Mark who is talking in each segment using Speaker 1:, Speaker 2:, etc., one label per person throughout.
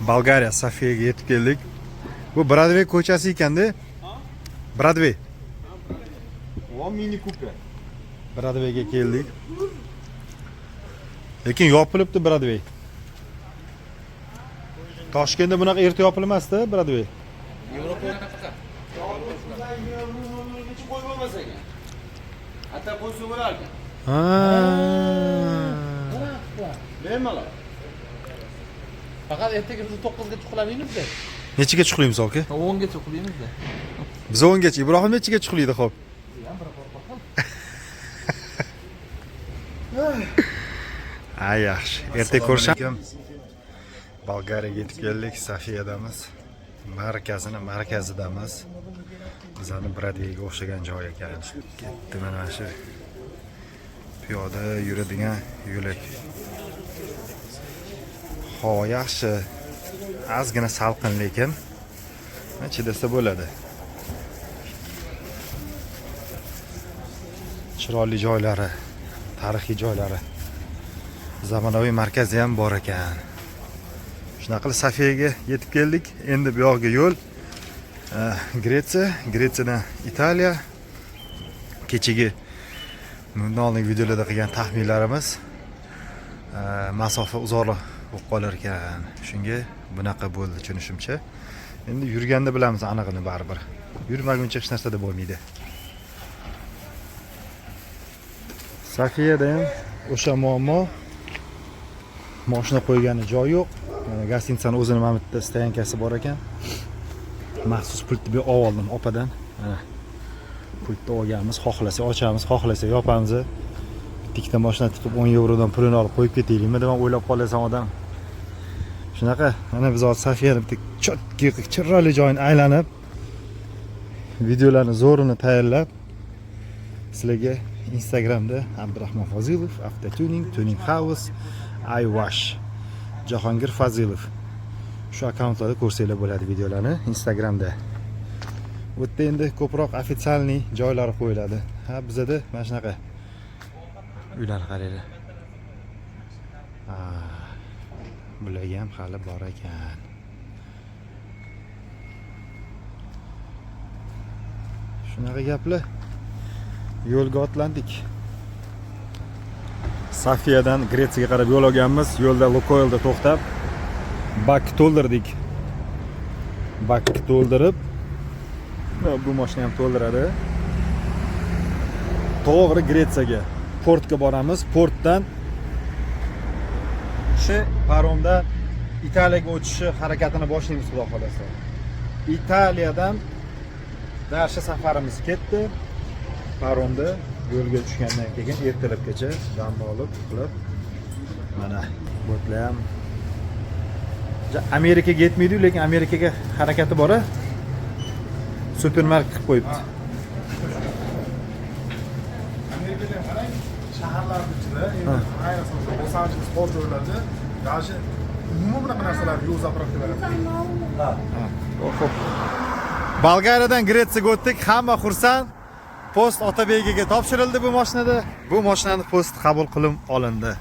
Speaker 1: Bolgariya Sofiyaga yetib keldik. Bu Brodvey ko'chasi ekanda. Brodvey.
Speaker 2: O Mini Cooper.
Speaker 1: Brodveyga keldik. Lekin yopilibdi Brodvey. Toshkentda bunaqa erta yopilmasdi Brodvey.
Speaker 2: Yevropada qanaqa? Hech qo'y bo'lmasa ekan. Hatta qo'ysa bo'lardi.
Speaker 1: Ha.
Speaker 2: Bemalol.
Speaker 3: Faqat ertaga biz 9 ga uxlamaymiz-da.
Speaker 1: Nechiga chuqlaymiz aka?
Speaker 3: 10 gacha uxlaymiz-da.
Speaker 1: Biz 10 gacha, Ibrohim nechiga chuqlaydi xo'p? Ay yaxshi. Ertaga ko'rishamiz. Bolgariyaga yetib keldik, Sofiyadamiz. Markazidamiz. Bizani Brodveyga o'xshagan joy ekan. Ketdi mana shu piyoda yuradigan yo'lak. Havo yaxshi. Ozgina salqin lekin chidasa bo'ladi. Chiroyli joylari, tarixiy joylari, zamonaviy markazi ham bor ekan. Shunaqa qilib Sofiyaga yetib keldik. Endi bu yoqqa yo'l Gretsiyadan Italiya. Kechagi bundan oldingi videolarda qilgan taxminlarimiz masofa uzoqroq bo'lib qolar ekan. Shunga bunaqa bo'ldi tushunishimcha. Endi yurganda bilamiz aniqini baribir. Yurmaguncha hech narsada bo'lmaydi. Sofiyada ham o'sha muammo. Mashina qo'ygani joy yo'q. Gostinitsaning o'zini mana bitta stoyankasi bor ekan. Maxsus pultni bir oldim opadan. Mana pultni olganmiz, xohlasa ochamiz, xohlasa yopamiz. Ikkita mashina tiqib 10 yevrodan pulini olib qo'yib ketaylikmi deb o'ylab qolasan odam. Shunaqa, mana biz hozir Sofiyani bitta chotki chiroyli joyini aylanib videolarni zo'rini tayyorlab sizlarga Instagramda Abdurahmon Fozilov, Avtotuning, Tuning House, iWash, Jahongir Fazilov shu akkauntlarda ko'rsanglar bo'ladi videolarni Instagramda. Bu yerda endi ko'proq ofitsialniy joylari qo'yiladi. Ha, bizda mana shunaqa uylar qaranglar. Bularga ham hali bor ekan. Shunaqa gaplar. Yo'lga otlandik. Sofiyadan Gretsiyaga qarab yo'l olganmiz. Yo'lda Lukoilda to'xtab bak to'ldirdik. Bak to'ldirib bu mashina ham to'ldiradi. To'g'ri Gretsiyaga, portga boramiz. Portdan shu paromda Italiyaga o'tishi harakatini boshlaymiz xudo xolasa. Italiyadan darsha safarimiz ketdi. Paromda yo'lga tushgandan keyin ertalabgacha dam olib qilib mana bo'tlar ham Amerikaga yetmaydi, lekin Amerikaga harakati bor-a. Supermarket qilib qo'yibdi.
Speaker 4: Amerikada qarang, shaharlar ichida, ayniqsa Los Angeles bor joylarda даже umuman bunaqa narsalar yo'l zapravka beradi.
Speaker 1: Xo'p. Bolgariyadan Gretsiyaga o'tdik. Hamma xursand. Post Otabeygiga topshirildi bu mashinada. Bu mashinani post qabul qilib olindi.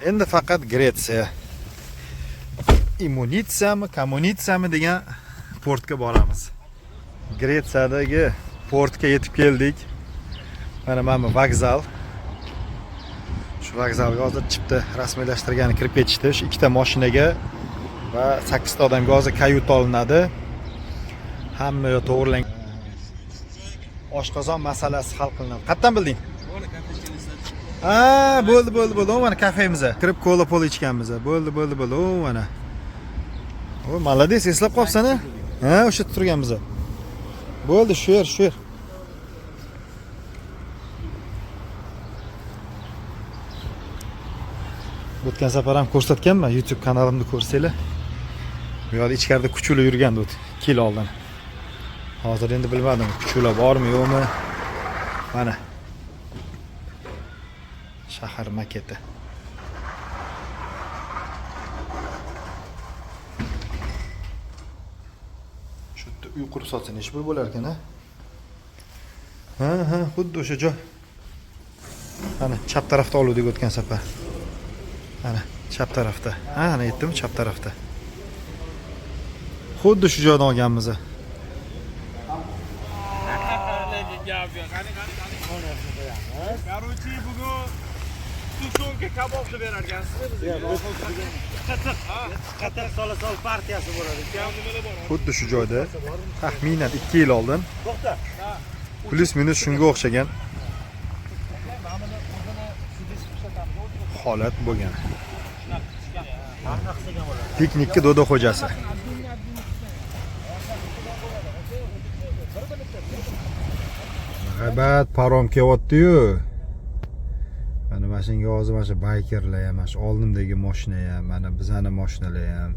Speaker 1: Endi faqat Gretsiya. Imunitsiyami, kommunitsiyami degan portga boramiz. Gretsiyadagi portga yetib keldik. Mana vokzal. Shu vokzalga hozir chipta rasmiylashtirgani kirib ketishdi. Shu ikkita mashinaga va 8 ta odamga hozir kayut olinadi. Hamma yo'q to'g'rilangan. Oshqozon masalasi hal qilinadi. Qayerdan bilding? Bo'ldi. Mana kafemizga kirib kola pol ichganmiz. Bo'ldi. O, mana. O, malades, eslab qolibsan-a? Ha, o'sha yerda turganmiz. Bo'ldi, shu yer. O'tgan safar ham ko'rsatganman, YouTube kanalimda ko'rsanglar. Bu yerda ichkarida kuchuli yurgandi o't, kil oldin. Hozir endi bilmadim, kuchuli bormi, yo'qmi? Mana. Shahar maketi. Shu yerda uy qurib solsa nech pul bo'lar ekan-a? Ha, xuddi o'sha joy. Ana chap tarafda oluvdik o'tgan safar. Ana chap tarafda. Ana yetdimi chap tarafda. Xuddi shu joydan olganmiz.
Speaker 2: Короче, bugun tuzga kabob qilib berar ekansiz bizga. Qatiq sola-sol partiyasi bo'ladi.
Speaker 1: Xuddi shu joyda taxminan 2 yil oldin plus minus shunga o'xshagan holat bo'lgan. Piknikka Dodo xo'jasi. G'aybat parom kelyapti-yu. Mana mashinaga hozir mana shu baykerlar ham, mana shu oldimdagi mashina ham, mana bizani mashinalar ham,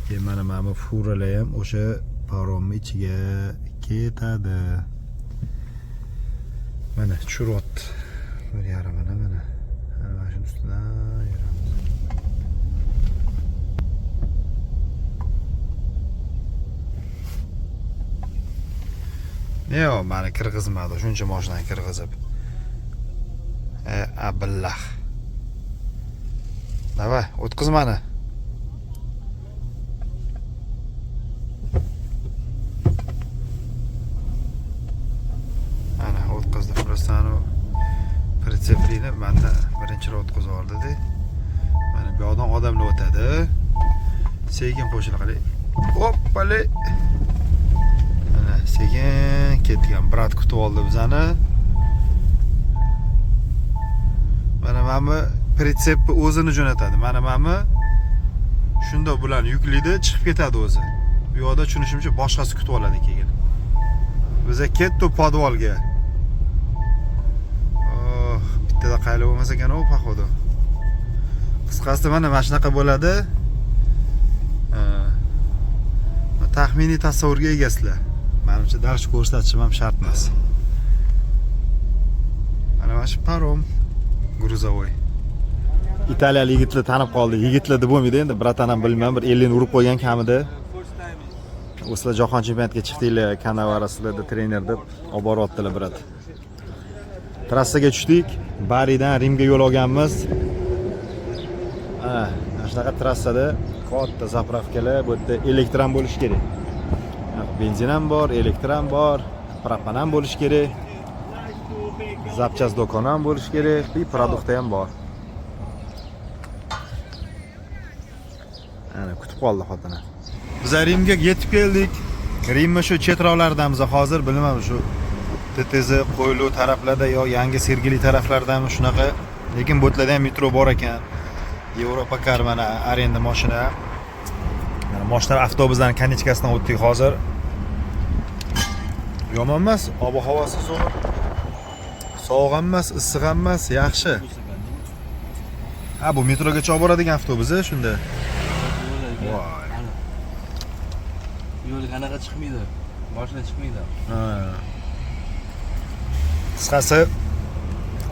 Speaker 1: keyin mana bu furalar ham o'sha paromning ichiga ketadi. Mana tushiryapti. Bir yarim mana. Mana mashina ustidan yuramiz. Yo, mani kirgizmadi, shuncha mashinani kirgizib. Abillah. Davay, o'tqiz mani. Ana o'tqizdi Firostanu. Pritsepini menda birinchi o'tqizib yubordi-da. Mana bu yoqdan odamlar o'tadi. Sekin qo'shila qilay. Hoppale. Mana sekin ketgan brat kutib oldi bizani. Mana bu pritsepni o'zini jo'natadi. Mana shunda bilan yuklaydi, chiqib ketadi o'zi. Bu yoqda tushunishimcha boshqasi kutib oladi keyin. Biza ketdi podvolga. Bittada qayli bo'lmasa ekan u paxoda. Qisqasi mana shunaqa bo'ladi. Taxminiy tasavvurga egasizlar. Menimcha dars ko'rsatishim ham shart emas. Mana shu parom Gruzovoy. Italiyalik yigitlar tanib qoldi. Yigitlar deb bo'lmaydi endi, bratan ham bilmayman, bir 50 ni urib qo'ygan kamida. O'slar jahon chempionatiga chiqdinglar, Kanavaraslarda trener deb olib boryaptilar brat. Trassaga tushdik. Baridan Rimga yo'l olganmiz. Mana shunaqa trassada katta zapravkalar, bu yerda elektr ham bo'lishi kerak. Benzin ham bor, elektr ham bor, propan ham bo'lishi kerak. Zapchas do'koni ham bo'lishi kerak, va produktlar ham bor. Ana kutib qoldi xotini. Biz Rimga yetib keldik. Rimni shu chetroqlardamiz hozir, bilmadim shu TTZ Qo'ylu taraflarda yo yangi Sergeli taraflardami shunaqa. Lekin bu yerlarda ham metro bor ekan. Yevropa kar mana arenda mashina. Mana mashinalar avtobusdan kanichkasidan o'tdik hozir. Yomon emas, ob-havosi zo'r. Sovuq ham emas, issiq ham emas, yaxshi. Ha, bu metrogacha olib boradigan avtobus shunda. Voy.
Speaker 3: Yo'l qanaqa chiqmaydi. Boshqa chiqmaydi.
Speaker 1: Ha. Qisqasi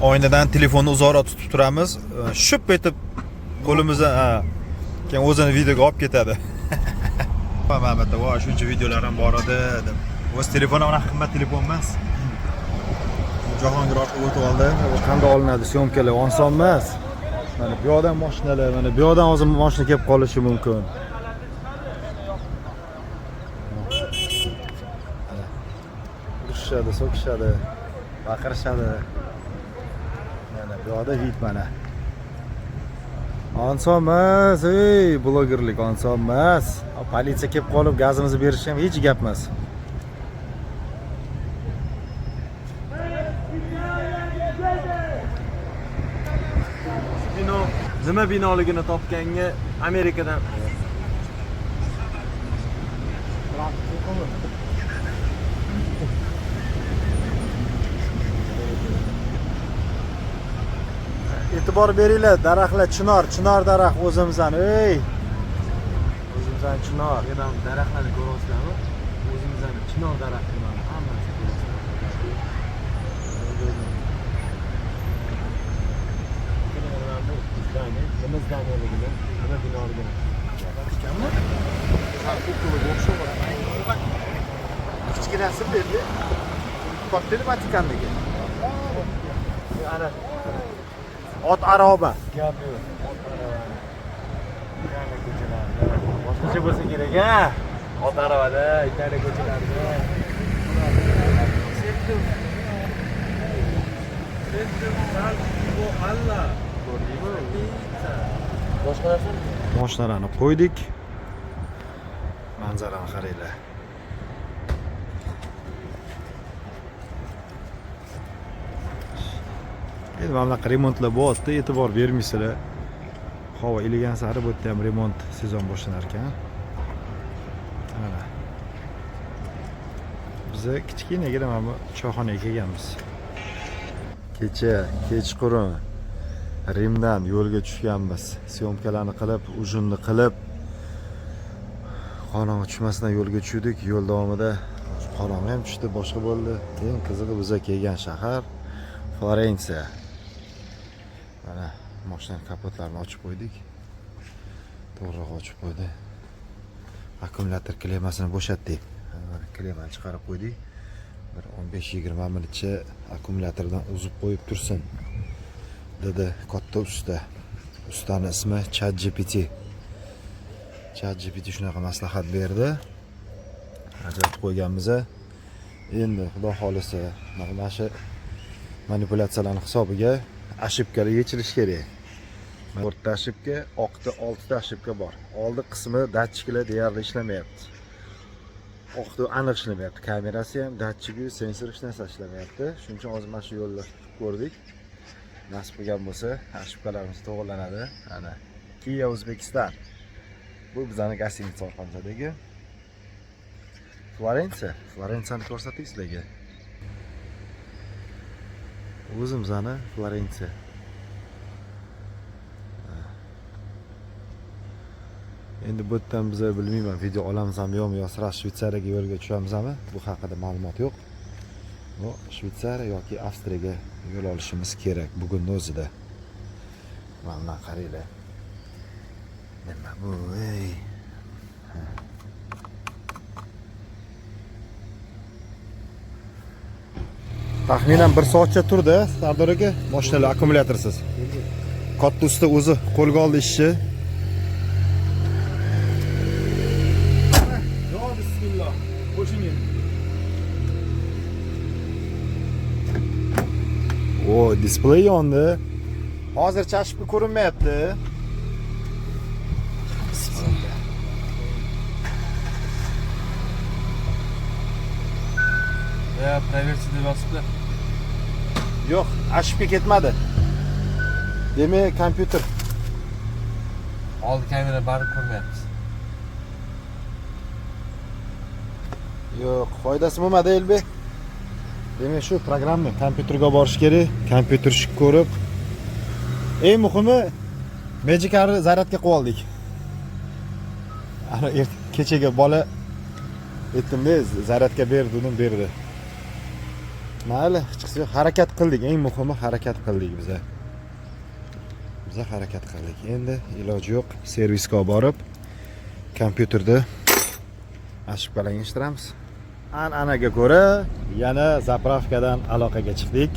Speaker 1: oynadan telefonni uzoqroq tutib turamiz. Shup etib qo'limizdan keyin o'zini videoga olib ketadi. Albatta, voy, shuncha videolar ham bor edi deb. O'z telefoni ona qimmat telefon emas. Jahongir orqaga o'tib oldi. Bu qanday olinadi? Syomkalar oson emas. Mana bu yoqdan mashinalar, mana bu yoqdan hozir mashina kelib qolishi mumkin. Urishadi, so'kishadi, baqirishadi. Mana bu yoqda vid mana. Oson emas, blogerlik oson emas. Politsiya kelib qolib gazimizni berish ham hech gap emas.
Speaker 2: Nima binoligini topganga Amerikadan
Speaker 1: E'tibor beringlar, daraxtlar chinor daraxt o'zimizdan, o'zimizdan chinor.
Speaker 2: Yana daraxtlarni ko'ryapsizlarmi? O'zimizdan chinor daraxtlari hammasi nima zdaniyligini, nima binoligini.
Speaker 1: Kichkinasi berdi. Kattali Vatikandagi.
Speaker 2: Ana
Speaker 1: Ot aroba.
Speaker 2: gap yo'q. Boshqacha bo'lsa kerak, ha? Ot aravada, Italiya ko'chalarida. Boshqa narsa?
Speaker 1: Mashinalarni qo'ydik. Manzarani qaranglar. Endi mana bunaqa remontlar bo'lyapti, e'tibor bermaysizlar. Havo iligan sari bu yerda ham remont sezon boshlanar ekan. Mana. Biz kichkinagina mana bu choyxonaga kelganmiz. Kecha kechqurun Rimdan yo'lga tushganmiz. Syomkalarni qilib, ujunni qilib, qorong'i tushmasdan yo'lga tushdik. Yo'l davomida qorong'i ham tushdi, boshqa bo'ldi. Eng qizig'i biz kelgan shahar Florensiya. Mana mashina kapotlarini ochib qo'ydik. To'g'riroq ochib qo'ydi. Akkumulyator klemasini bo'shatdik. Mana klemani chiqarib qo'ydik. Bir 15-20 minutcha akkumulyatordan uzib qo'yib tursin dedi katta usta. Ustaning ismi ChatGPT. ChatGPT shunaqa maslahat berdi. Ajratib qo'yganmiz. Endi xudo xolisa mana shu manipulyatsiyalarning hisobiga ошибкаlar yechilish kerak. 4 ta ошибка, oqda 6 ta ошибка bor. Oldi qismi datchiklar deyarli ishlamayapti. Oqda aniq ishlamayapti. Kamerasi ham, datchigi, sensor hech narsa ishlamayapti. Shuning uchun hozir mana shu yo'lda ko'rdik. Nasib qilgan bo'lsa, ошибкаlarimiz to'g'rilanadi. Ana Kia O'zbekiston. Bu bizning Gasinitsa orqamizadagi Florensiyani ko'rsatdik sizlarga. O'zimizning Florensiya. Endi bu yerdan biz bilmayman, video olamizmi yo'qmi, yo sira Shvetsariyaga yo'lga tushamizmi? Bu haqida ma'lumot yo'q. Bu Shvetsariya yoki Avstriyaga yo'l olishimiz kerak bugunning o'zida. Mana qaranglar. Nima bu? Ey. Taxminan 1 soatcha turdi, Sardor aka, mashinalar akkumulyatorsiz. Katta usta o'zi qo'lga oldi ishni.
Speaker 4: Yo, bismillah. Qo'shing.
Speaker 1: O, displey yondi. Hozircha ashib ko'rinmayapti. Bismillah.
Speaker 2: Ya, proversi deb yozibdi.
Speaker 1: Yo'q, ashibga ketmadi. Demak, kompyuter.
Speaker 2: Oldi kamera barib ko'rmayapmiz.
Speaker 1: Yo'q, foydasi bo'lmadi Elbek. Demak, shu programma kompyuterga borish kerak, kompyuter shik ko'rib. Eng muhimi Magic'ni zaryadga qo'yib oldik. Ana kechaga bola aytdim-da, zaryadga berdim, berdi. Mayli, hech qisi harakat qildik, eng muhimi harakat qildik biz. Biz harakat qildik. Endi iloji yo'q, servisga borib kompyuterda ошибкаlar yechtiramiz. An'anaga ko'ra yana zapravkadan aloqaga chiqdik.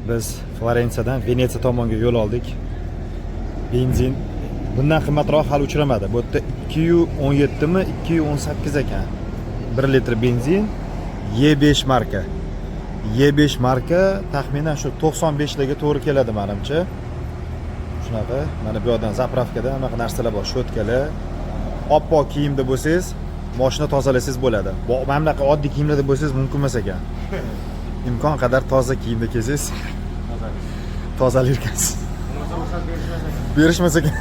Speaker 1: Biz Florensiyadan Venetsiya tomonga yo'l oldik. Benzin bundan qimmatroq hali uchramadi. Bu yerda 217 mi, 218 ekan. 1 litr benzin E5 marka. E5 marka taxminan shu 95 larga to'g'ri keladi menimcha. Shunaqa, mana bu yerdan zapravkada anaqa narsalar bor, shotkalar. Oppoq kiyimda bo'lsangiz, mashina tozalasangiz bo'ladi. Mana bunaqa oddiy kiyimlarda bo'lsangiz mumkin emas ekan. Imkon qadar toza kiyimda kelsangiz tozalar ekansiz. Berishmas ekan.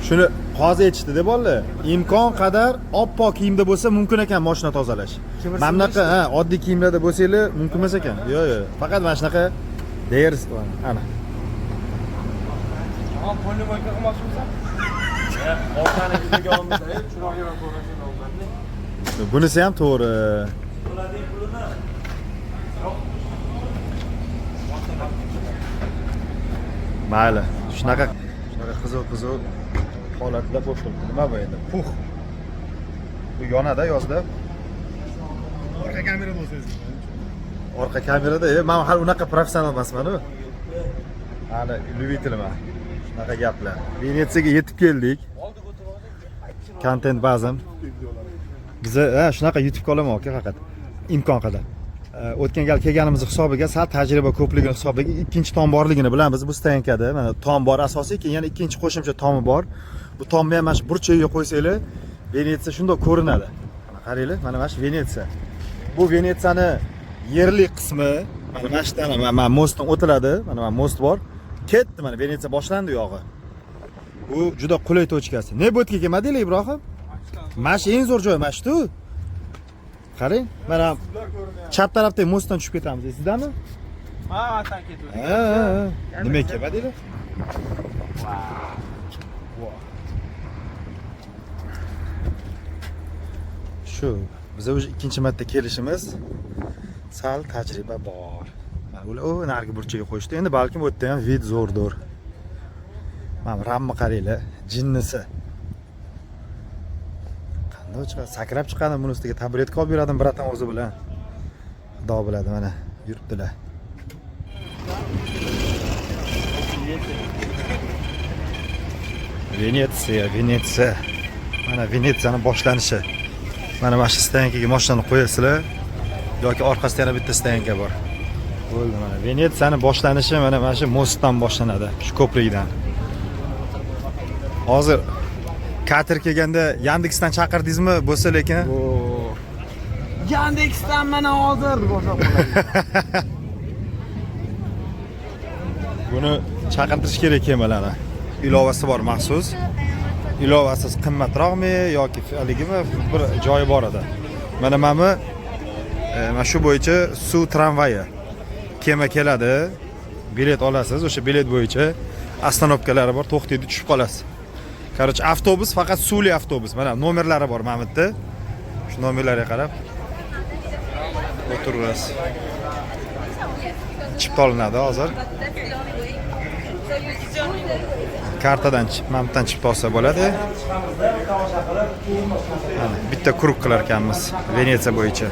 Speaker 1: Shuni hozir aytishdi-da bolalar. Imkon qadar oppoq kiyimda bo'lsa mumkin ekan mashina tozalash. Mana bunaqa, oddiy kiyimlarda bo'lsanglar mumkin emas ekan. Yo'q, faqat mana shunaqa deyers ana.
Speaker 2: Qo'lni boyqa qilmoqchimisan? Orqani bizga olmasa, chiroqni ham ko'rasizlar olganda.
Speaker 1: Bunisi ham to'g'ri. Mayli, shunaqa qiziq holatlar bo'lib turibdi. Nima bu endi? Pux. Bu yonada yozda.
Speaker 4: Orqa kamera bo'lsangiz.
Speaker 1: Orqa kamerada, men hali unaqa professional emasman-ku. Hali любительman. Bunaqa gaplar. Venetsiyaga yetib keldik. Kontent ba'zan. Biza shunaqa yutib qolaman aka faqat imkon qadar. O'tgan gal kelganimiz hisobiga sal tajriba ko'pligini hisobiga ikkinchi tom borligini bilamiz bu stankada. Mana tom bor asosiy, keyin yana ikkinchi qo'shimcha tomi bor. Bu tomni ham mana shu burchagiga qo'ysanglar, Venetsiya shunday ko'rinadi. Mana qaranglar, mana shu Venetsiya. Bu Venetsiyani yerli qismi, mana shu yerdan mana mostdan o'tiladi. Mana most bor. Ketdi mana Venetsiya boshlandi u yog'i. Bu juda qulay tochkasi. Ne bo'tga kelmadinglar Ibrohim? Mana shu eng zo'r joy mana shu. Qarang, mana chap tarafdagi mostdan tushib ketamiz, eslaysizmi?
Speaker 2: Ha, vatan ketdi.
Speaker 1: Nima kelmadinglar? Shu, biz o'zi ikkinchi marta kelishimiz. Sal tajriba bor. Mana ular narigi burchaga qo'yishdi. Endi balkim u yerda ham vid zo'rdir. Mana ramni qaranglar, jinnisi. Qanday chiqadi? Sakrab chiqadi, buni ustiga tabletka olib yuradim biratan o'zi bilan. Xudo biladi, mana yuribdilar. Venetsiya. Mana Venetsiyaning boshlanishi. Mana shu stankaga mashinani qo'yasizlar yoki orqasida yana bitta stanka bor. Bo'ldi mana. Venetsiyaning boshlanishi mana shu mostdan boshlanadi, shu ko'prikdan. Hozir kater kelganda Yandexdan chaqirdingizmi bo'lsa lekin?
Speaker 2: Yandexdan mana hozir boshlab qoladi.
Speaker 1: Buni chaqirtirish kerak kemalarni. Ilovasi bor maxsus. Ilovasiz qimmatroqmi yoki haligimi bir joyi bor edi. Mana shu bo'yicha suv tramvayi. Kema keladi, bilet olasiz, o'sha bilet bo'yicha ostanovkalari bor, to'xtaydi, tushib qolasiz. Короче, avtobus faqat suvli avtobus. Mana nomerlari bor mana bu yerda. Shu nomerlarga qarab o'tirasiz. Chipta olinadi hozir. Kartadan mamtdan chipta olsa bo'ladi. Mana bitta kruk qilar ekanmiz Venetsiya bo'yicha.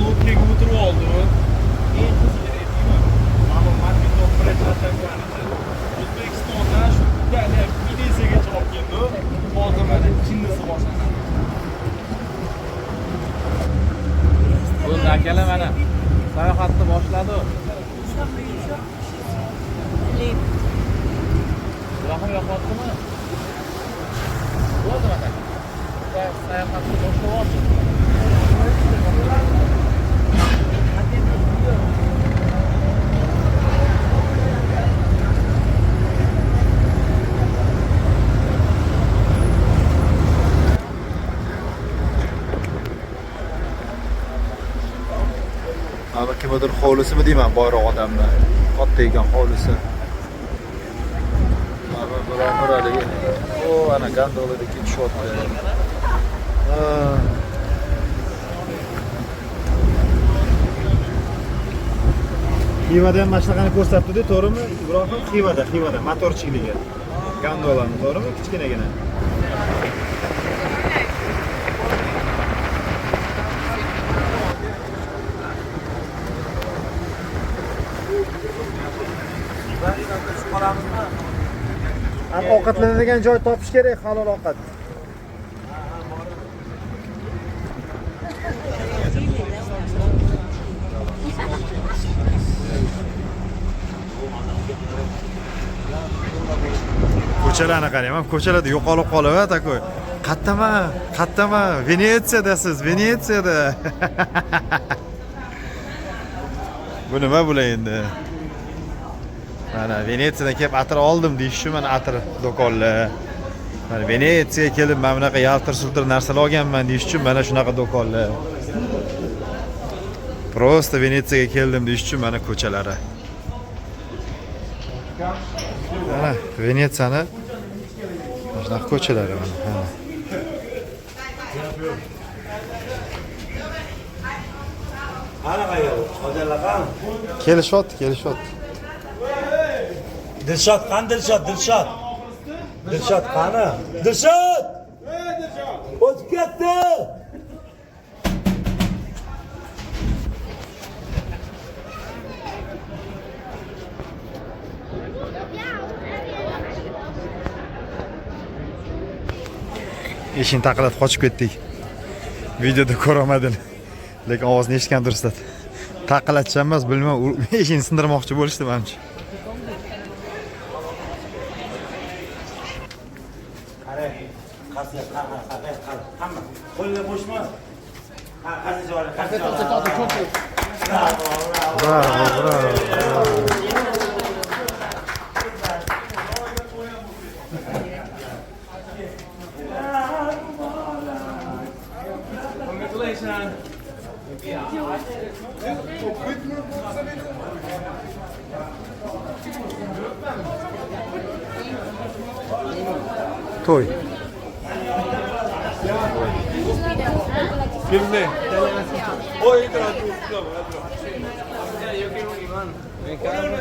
Speaker 2: Lutlik o'tirib oldi. O'zbekistonda shu Venetsiyaga olib keldi. Hozir mana jinnisi boshlanadi. Bu akalar mana sayohatni boshladi. Rahim yo'qotdimi? Bo'ldi aka. Sayohatni boshladi.
Speaker 1: Mana kimdir hovlisimi deyman, boyroq odamlar. Katta ekan hovlisi. Mana birovlar haligi. O, ana gondolada ketishyapti. Xivada ham mana shunaqani ko'rsatdi-da, to'g'rimi? Ibrohim Xivada, motorchikligi. Gondolani, to'g'rimi? Kichkinagina. Ham ovqatlanadigan joy topish kerak, halol ovqat. Ko'chalarni qarayman, ko'chalarda yo'qolib qolib, takoy. Qattama, Venetsiyadasiz, Venetsiyada. Bu nima bo'lar endi? Mana Venetsiyadan kelib atir oldim deyishim, mana atir do'konlar. Mana Venetsiyaga kelib mana bunaqa yaltir-sultir narsalar olganman deyish uchun mana shunaqa do'konlar. Prosta Venetsiyaga keldim deyish uchun mana ko'chalari. Mana Venetsiyani shunaqa ko'chalari mana.
Speaker 5: Ana qayoq? Hozirlaqam.
Speaker 1: Kelishyapti.
Speaker 5: Dilshod qani Dilshod? Dilshod qani? Dilshod! O'tib ketdi.
Speaker 1: eshikni taqillatib qochib ketdik. Videoda ko'rolmadin. Lekin ovozni eshitgan durustlar. Taqillatisham emas, bilmayman, eshikni sindirmoqchi bo'lishdi menimcha.
Speaker 5: Hamma qo'lga qo'shma. Qasi jori, qasi
Speaker 1: Bravo, bravo.
Speaker 2: Congratulations.
Speaker 1: To'y.
Speaker 2: Kimni? Oy, yo quiero un imán. Me encanta.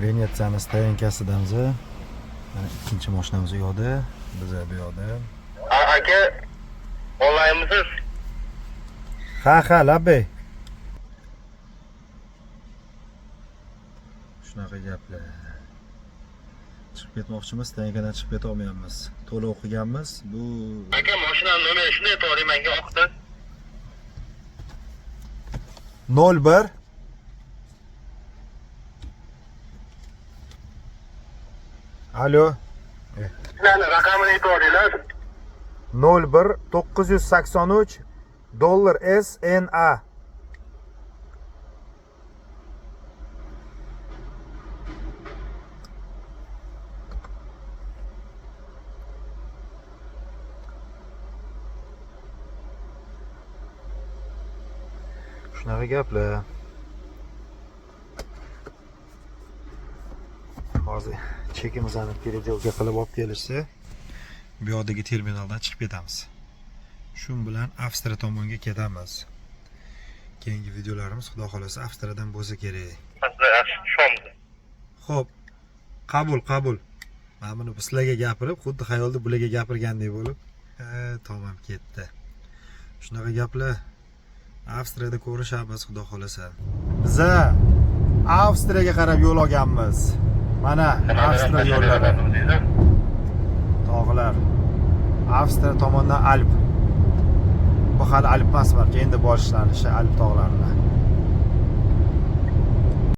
Speaker 1: Venetsiyani stoyankasidamiz. Mana ikkinchi mashinamiz u yoqda, biz bu yoqda.
Speaker 6: Aka, onlaynmisiz?
Speaker 1: Ha, labbay. Shunaqa gaplar. Chiqib ketmoqchimiz, stoyankadan chiqib keta olmayapmiz. To'liq o'qiganmiz. Bu
Speaker 6: Aka, mashinani nomeri shunday to'g'ri menga oqdi.
Speaker 1: 01 Alo.
Speaker 6: Sizlarni raqamini aytavringlar.
Speaker 1: 01 983 dollar SNA. Shunaqa gaplar. Hozir chekimizni переделка qilib olib kelishsa, bu yoqdagi terminaldan chiqib ketamiz. Shu bilan Avstriya tomonga ketamiz. Keyingi videolarimiz xudo xolasa Avstriyadan bo'lsa kerak. Xo'p, qabul. Mana buni sizlarga gapirib, xuddi xayolda bularga gapirgandek bo'lib, tamom ketdi. Shunaqa gaplar. Avstriyada ko'rishamiz xudo xolasa. Biz Avstriyaga qarab yo'l olganmiz. Mana Avstriya yo'llari. Tog'lar. Avstriya tomondan Alp. Bu hali Alp emas, balki endi borishlanishi Alp tog'larida.